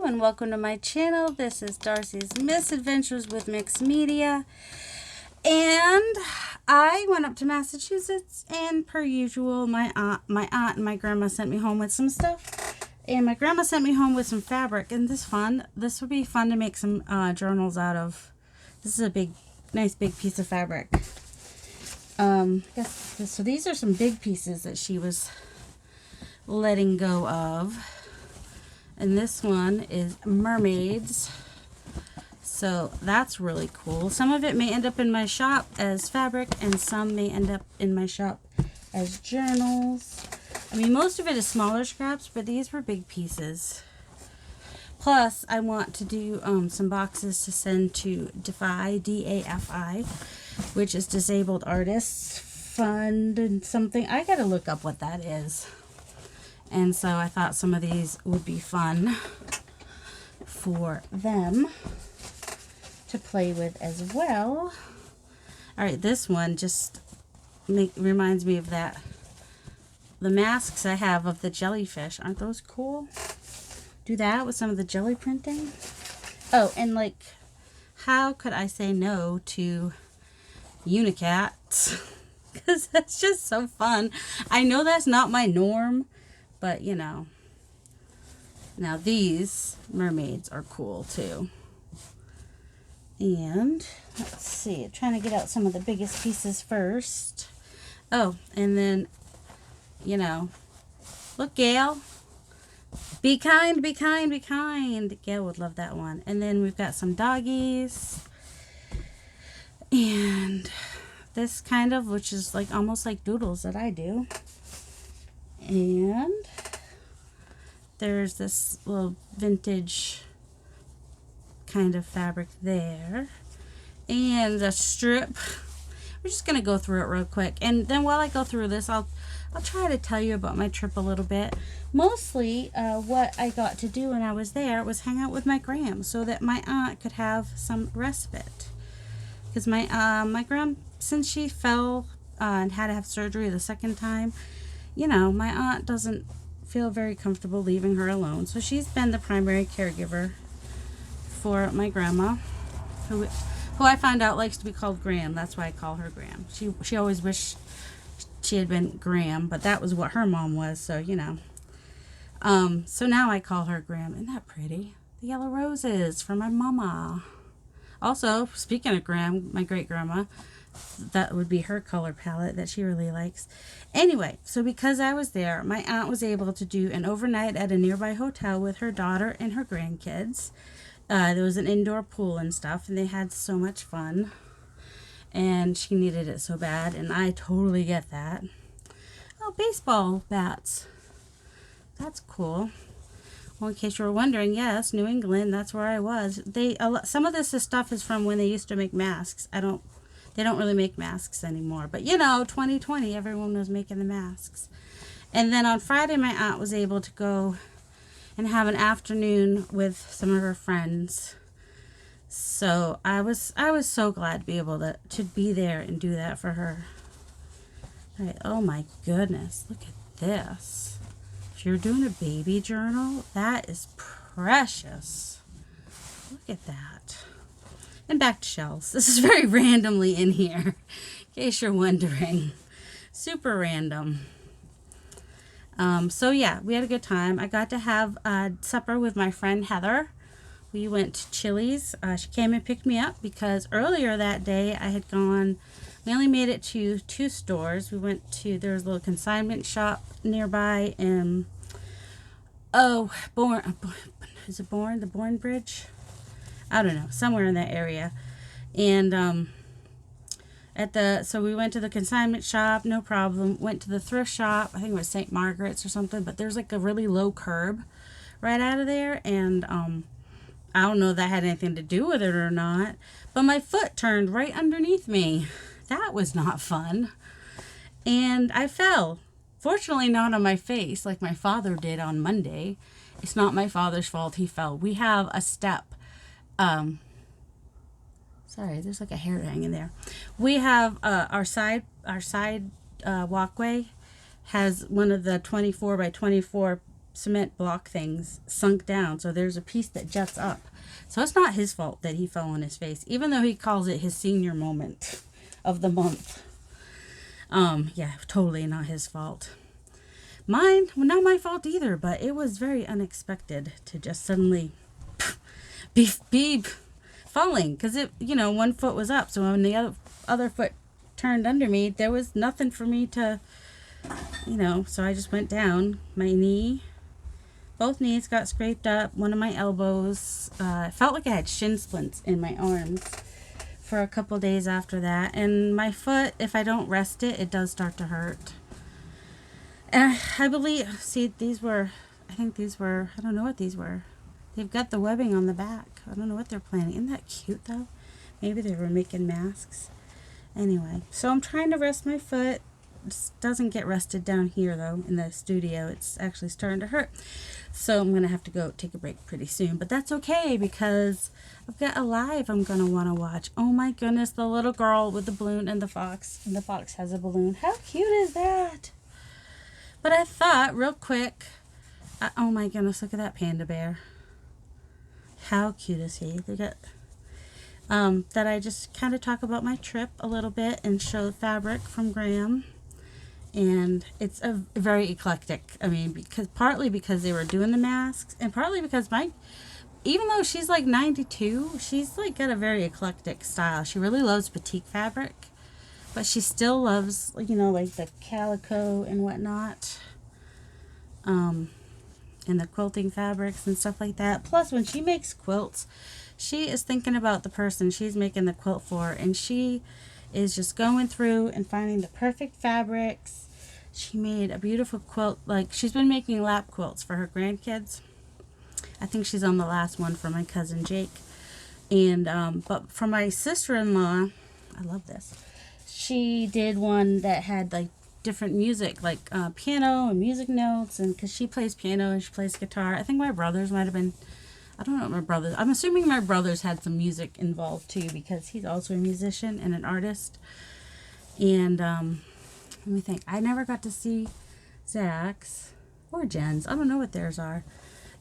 And welcome to my channel. This is Darcy's Misadventures with Mixed Media, and I went up to Massachusetts, and per usual my aunt and my grandma sent me home with some stuff, and my grandma sent me home with some fabric, and this would be fun to make some journals out of. This is a nice big piece of fabric. So these are some big pieces that she was letting go of. And this one is Mermaids. So that's really cool. Some of it may end up in my shop as fabric, and some may end up in my shop as journals. I mean, most of it is smaller scraps, but these were big pieces. Plus, I want to do some boxes to send to DAFI, D-A-F-I, which is Disabled Artists Fund and something. I gotta look up what that is. And so I thought some of these would be fun for them to play with as well. All right, this one just reminds me of the masks I have of the jellyfish. Aren't those cool? Do that with some of the jelly printing. Oh, and like, how could I say no to unicats? Because that's just so fun. I know that's not my norm, but, you know, now these mermaids are cool too. And let's see, I'm trying to get out some of the biggest pieces first. Oh, and then, you know, look, Gail. Be kind, be kind, be kind. Gail would love that one. And then we've got some doggies. And this kind of, which is like almost like doodles that I do. And there's this little vintage kind of fabric there. And a strip. We're just going to go through it real quick. And then while I go through this, I'll try to tell you about my trip a little bit. Mostly what I got to do when I was there was hang out with my gram so that my aunt could have some respite. Because my gram, since she fell and had to have surgery the second time, you know, my aunt doesn't feel very comfortable leaving her alone. So she's been the primary caregiver for my grandma, who I found out likes to be called Gram. That's why I call her Gram. She always wished she had been Graham, but that was what her mom was, so, you know. So now I call her Gram. Isn't that pretty? The yellow roses for my mama. Also, speaking of Gram, my great-grandma, that would be her color palette that she really likes. Anyway, so because I was there, my aunt was able to do an overnight at a nearby hotel with her daughter and her grandkids. There was an indoor pool and stuff, and they had so much fun. And she needed it so bad, and I totally get that. Oh, baseball bats. That's cool. Well, in case you were wondering, yes, New England, that's where I was. Some of this stuff is from when they used to make masks. They don't really make masks anymore. But, you know, 2020, everyone was making the masks. And then on Friday, my aunt was able to go and have an afternoon with some of her friends. So I was so glad to be able to be there and do that for her. All right, oh my goodness, look at this. If you're doing a baby journal, that is precious. Look at that. And back to shells. This is very randomly in here, in case you're wondering. Super random. So yeah, we had a good time. I got to have supper with my friend Heather. We went to Chili's. She came and picked me up because earlier that day I had gone, we only made it to 2 stores. We went to, there was a little consignment shop nearby in, is it Bourne? The Bourne Bridge? I don't know, somewhere in that area. And so we went to the consignment shop, no problem. Went to the thrift shop, I think it was St. Margaret's or something, but there's like a really low curb right out of there, and I don't know if that had anything to do with it or not, but my foot turned right underneath me. That was not fun. And I fell. Fortunately, not on my face like my father did on Monday. It's not my father's fault he fell. We have a step. Sorry, there's like a hair hanging there. We have our side walkway has one of the 24 by 24 cement block things sunk down, so there's a piece that juts up. So it's not his fault that he fell on his face, even though he calls it his senior moment of the month. Yeah, totally not his fault. Mine, well, not my fault either, but it was very unexpected to just suddenly be falling, because it, one foot was up, so when the other foot turned under me, there was nothing for me to, so I just went down. My knee, both knees got scraped up, one of my elbows, it felt like I had shin splints in my arms for a couple days after that, and my foot, if I don't rest it, it does start to hurt. And I believe, see, I don't know what these were. They've got the webbing on the back. I don't know what they're planning. Isn't that cute, though? Maybe they were making masks. Anyway, so I'm trying to rest my foot. It doesn't get rested down here, though, in the studio. It's actually starting to hurt. So I'm going to have to go take a break pretty soon. But that's okay, because I've got a live I'm going to want to watch. Oh, my goodness, the little girl with the balloon and the fox. And the fox has a balloon. How cute is that? But I thought, real quick, oh, my goodness, look at that panda bear. How cute is he? They got that I just kind of talk about my trip a little bit and show fabric from Graham. And it's a very eclectic. I mean, partly because they were doing the masks, and partly because even though she's like 92, she's like got a very eclectic style. She really loves batik fabric, but she still loves, like the calico and whatnot. And the quilting fabrics and stuff like that. Plus, when she makes quilts, she is thinking about the person she's making the quilt for, and she is just going through and finding the perfect fabrics. She made a beautiful quilt. Like, she's been making lap quilts for her grandkids. I think she's on the last one for my cousin Jake. And but for my sister-in-law, I love this. She did one that had like different music, like piano and music notes, and because she plays piano and she plays guitar. I think my brothers might have been, I don't know what my brothers, I'm assuming my brothers had some music involved too, because he's also a musician and an artist. And let me think, I never got to see Zach's or Jen's. I don't know what theirs are.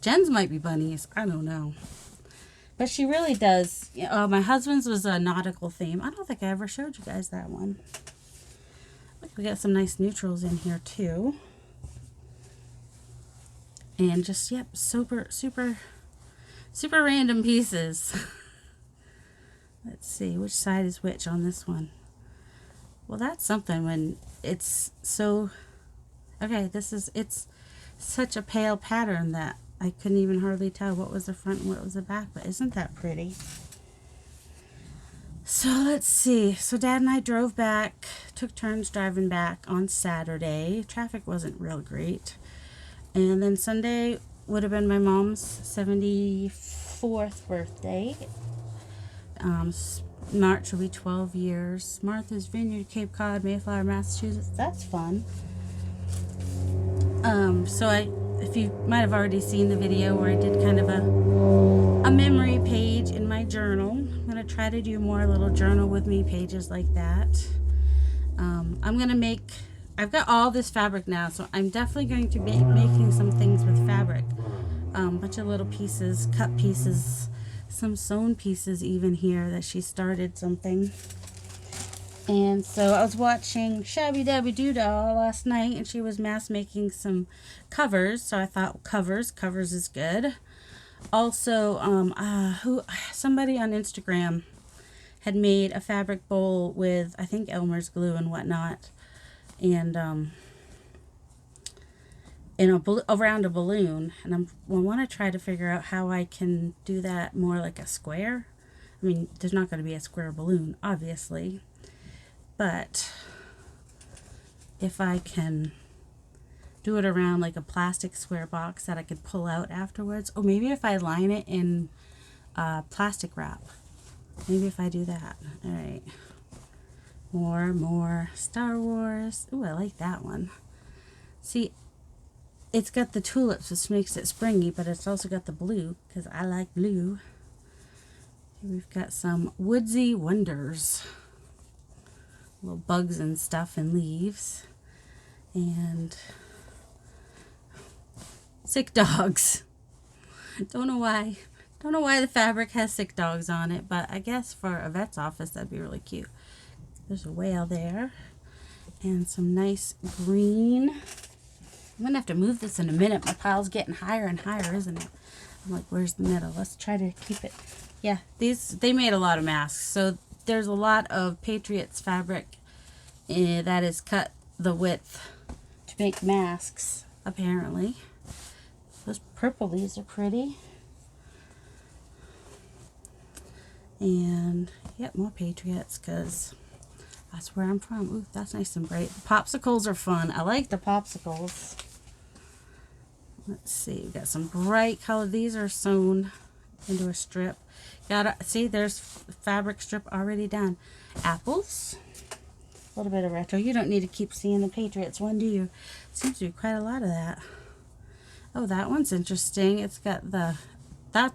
Jen's might be bunnies, I don't know. But she really does. My husband's was a nautical theme. I don't think I ever showed you guys that one. We got some nice neutrals in here too. And just, yep, super random pieces. Let's see, which side is which on this one? Well, that's something when it's so, okay, it's such a pale pattern that I couldn't even hardly tell what was the front and what was the back, but isn't that pretty? So let's see. So Dad and I drove back, took turns driving back on Saturday. Traffic wasn't real great. And then Sunday would have been my mom's 74th birthday. March will be 12 years. Martha's Vineyard, Cape Cod, Mayflower, Massachusetts. That's fun. If you might have already seen the video where I did kind of a memory page in my journal. I'm going to try to do more little journal with me pages like that. I'm going to I've got all this fabric now, so I'm definitely going to be making some things with fabric. Bunch of little pieces, cut pieces, some sewn pieces even here that she started something. And so I was watching Shabby Dabby Doodah last night, and she was mass making some covers. So I thought covers is good. Also, somebody on Instagram had made a fabric bowl with, I think, Elmer's glue and whatnot, and around a balloon. And I want to try to figure out how I can do that more like a square. I mean, there's not going to be a square balloon, obviously. But if I can do it around like a plastic square box that I could pull out afterwards, or maybe if I line it in plastic wrap, maybe if I do that. All right, more Star Wars. Ooh, I like that one. See, it's got the tulips, which makes it springy, but it's also got the blue because I like blue. We've got some woodsy wonders. Little bugs and stuff and leaves. And sick dogs. Don't know why. Don't know why the fabric has sick dogs on it, but I guess for a vet's office that'd be really cute. There's a whale there. And some nice green. I'm going to have to move this in a minute. My pile's getting higher and higher, isn't it? I'm like, where's the middle? Let's try to keep it. Yeah, they made a lot of masks. So there's a lot of Patriots fabric that is cut the width to make masks, apparently. Those purple leaves are pretty. And, yep, more Patriots because that's where I'm from. Ooh, that's nice and bright. The popsicles are fun. I like the popsicles. Let's see. We've got some bright color. These are sewn into a strip. See, there's fabric strip already done. Apples. A little bit of retro. You don't need to keep seeing the Patriots one, do you? Seems to be quite a lot of that. Oh, that one's interesting. It's got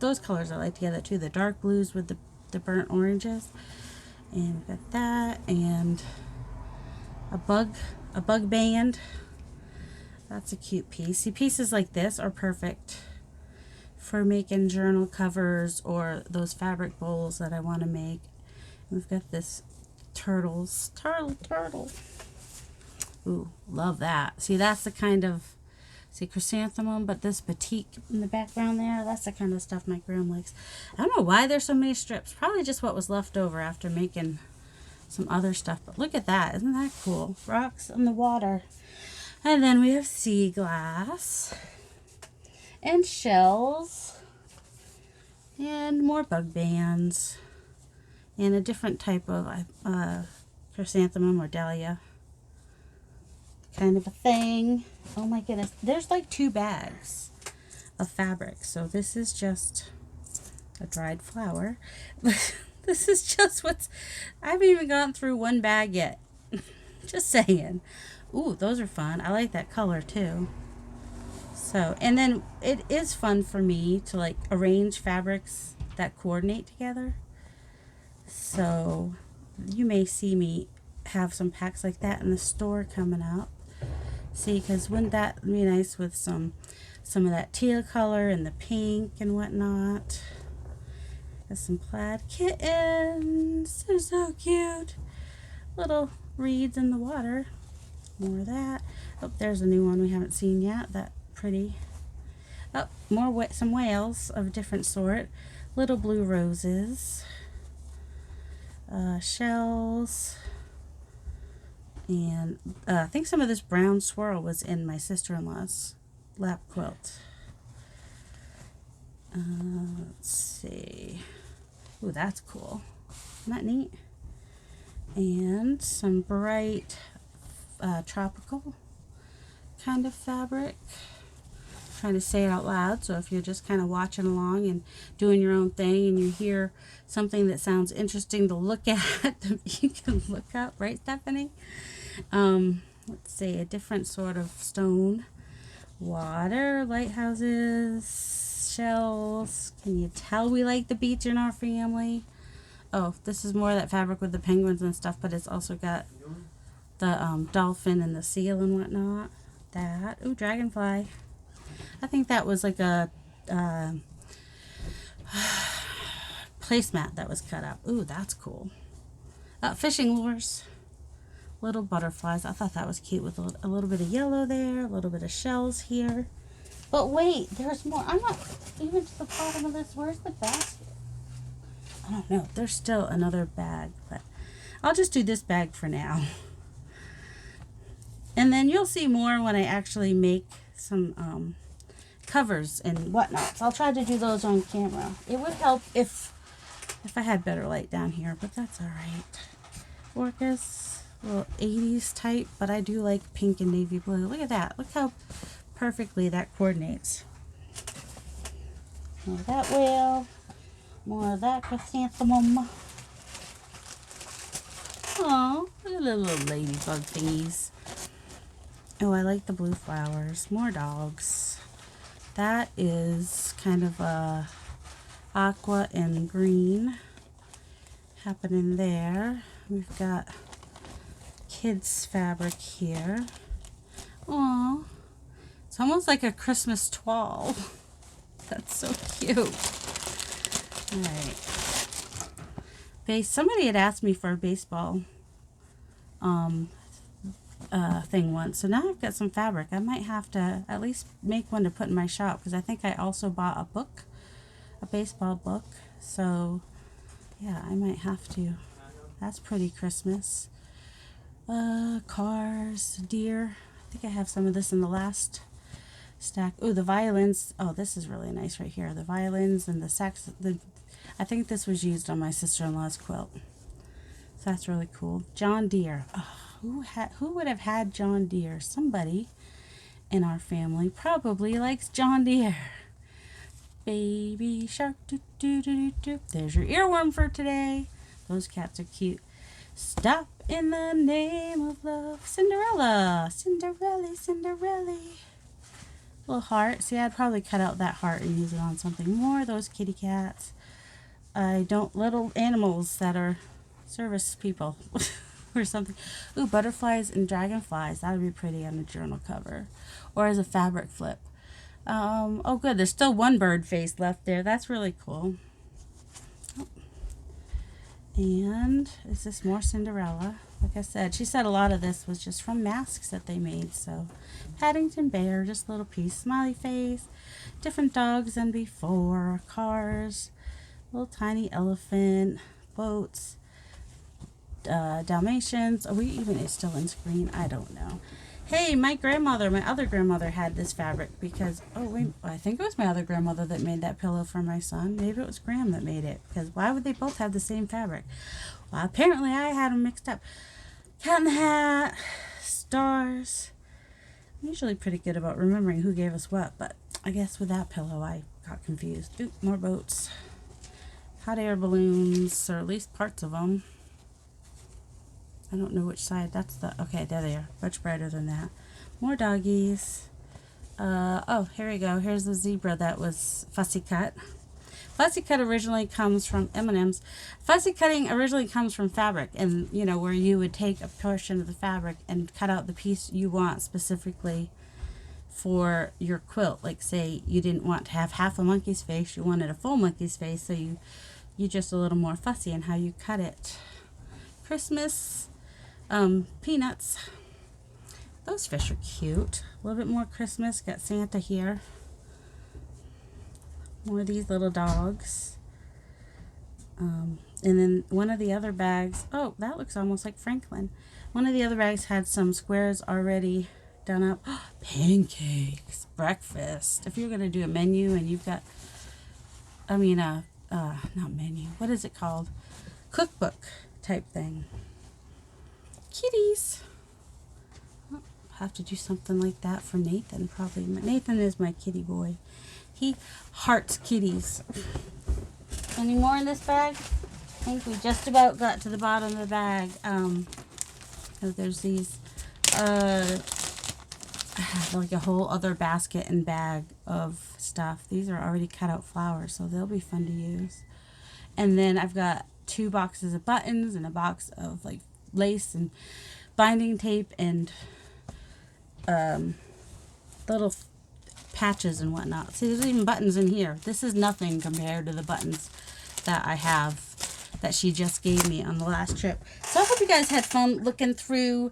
those colors I like together too. The dark blues with the burnt oranges. And we've got that and a bug band. That's a cute piece. See, pieces like this are perfect for making journal covers or those fabric bowls that I want to make. And we've got this turtle. Ooh, love that. See, that's the kind of, see, chrysanthemum, but this batik in the background there, that's the kind of stuff my gram likes. I don't know why there's so many strips. Probably just what was left over after making some other stuff. But look at that. Isn't that cool? Rocks in the water. And then we have sea glass and shells and more bug bands and a different type of chrysanthemum or dahlia kind of a thing. Oh my goodness. There's like 2 bags of fabric. So this is just a dried flower. This is just I haven't even gone through 1 bag yet. Just saying. Ooh, those are fun. I like that color too. So, and then it is fun for me to like arrange fabrics that coordinate together. So you may see me have some packs like that in the store coming up. See, because wouldn't that be nice with some of that teal color and the pink and whatnot. Got some plaid kittens. They're so cute. Little reeds in the water. More of that. Oh, there's a new one we haven't seen yet. That pretty. Oh, some whales of a different sort. Little blue roses. Shells. And I think some of this brown swirl was in my sister-in-law's lap quilt. Let's see. Ooh, that's cool. Isn't that neat? And some bright tropical kind of fabric. I'm trying to say it out loud, so if you're just kind of watching along and doing your own thing and you hear something that sounds interesting to look at, you can look up, right, Stephanie? Let's see, a different sort of stone. Water, lighthouses, shells. Can you tell we like the beach in our family? Oh, this is more of that fabric with the penguins and stuff, but it's also got the dolphin and the seal and whatnot. That. Ooh, dragonfly. I think that was like a placemat that was cut up. Ooh, that's cool. Fishing lures. Little butterflies. I thought that was cute with a little bit of yellow there, a little bit of shells here. But wait, there's more. I'm not even to the bottom of this. Where's the basket? I don't know. There's still another bag, but I'll just do this bag for now. And then you'll see more when I actually make some covers and whatnot. So I'll try to do those on camera. It would help if I had better light down here, but that's all right. Orcas, little 80s type, but I do like pink and navy blue. Look at that. Look how perfectly that coordinates. More of that whale. More of that chrysanthemum. Oh, look at the little ladybug thingies. Oh, I like the blue flowers. More dogs. That is kind of a aqua and green happening there. We've got kids fabric here. Oh, It's almost like a Christmas toile. That's so cute. All right. Somebody had asked me for a baseball thing once, so now I've got some fabric. I might have to at least make one to put in my shop, because I think I also bought a book, a baseball book. So yeah, I might have to. That's pretty Christmas. Cars, deer. I think I have some of this in the last stack. Oh, the violins. Oh, this is really nice right here. The violins and the sax. I think this was used on my sister-in-law's quilt. So that's really cool. John Deere. Oh, who would have had John Deere? Somebody in our family probably likes John Deere. Baby shark, doo doo doo doo. There's your earworm for today. Those cats are cute. Stop in the name of love. Cinderella. Cinderella, Cinderella. Little heart. See, I'd probably cut out that heart and use it on something more. Those kitty cats. Little animals that are service people or something. Ooh, butterflies and dragonflies. That would be pretty on a journal cover. Or as a fabric flip. Oh good, there's still one bird face left there. That's really cool. Oh. And is this more Cinderella? Like I said, she said a lot of this was just from masks that they made. So Paddington Bear, just a little piece. Smiley face. Different dogs than before. Cars. Little tiny elephant. Boats. Dalmatians. Are we even still in screen? I don't know. Hey, my other grandmother had this fabric because, oh wait, I think it was my other grandmother that made that pillow for my son. Maybe it was Graham that made it, because why would they both have the same fabric? Well, apparently I had them mixed up. Cat in the Hat, stars. I'm usually pretty good about remembering who gave us what, but I guess with that pillow I got confused. Oop, more boats. Hot air balloons, or at least parts of them. I don't know which side. That's the... Okay, there they are. Much brighter than that. More doggies. Oh, here we go. Here's the zebra that was fussy cut. Fussy cut originally comes from M&M's. Fussy cutting originally comes from fabric. And, you know, where you would take a portion of the fabric and cut out the piece you want specifically for your quilt. Like, say, you didn't want to have half a monkey's face. You wanted a full monkey's face. So you just a little more fussy in how you cut it. Christmas... peanuts. Those fish are cute. A little bit more Christmas. Got Santa here. More of these little dogs. And then one of the other bags. Oh, that looks almost like Franklin. One of the other bags had some squares already done up. Pancakes. Breakfast. If you're going to do a menu and you've got, not menu. What is it called? Cookbook type thing. Kitties. I'll have to do something like that for Nathan, probably. Nathan is my kitty boy. He hearts kitties. Any more in this bag? I think we just about got to the bottom of the bag. There's these, I have like a whole other basket and bag of stuff. These are already cut out flowers, so they'll be fun to use. And then I've got 2 boxes of buttons and a box of like lace and binding tape and little patches and whatnot. See, there's even buttons in here. This is nothing compared to the buttons that I have that she just gave me on the last trip. So I hope you guys had fun looking through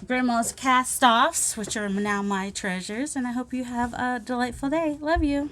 Grandma's cast-offs, which are now my treasures, and I hope you have a delightful day. Love you.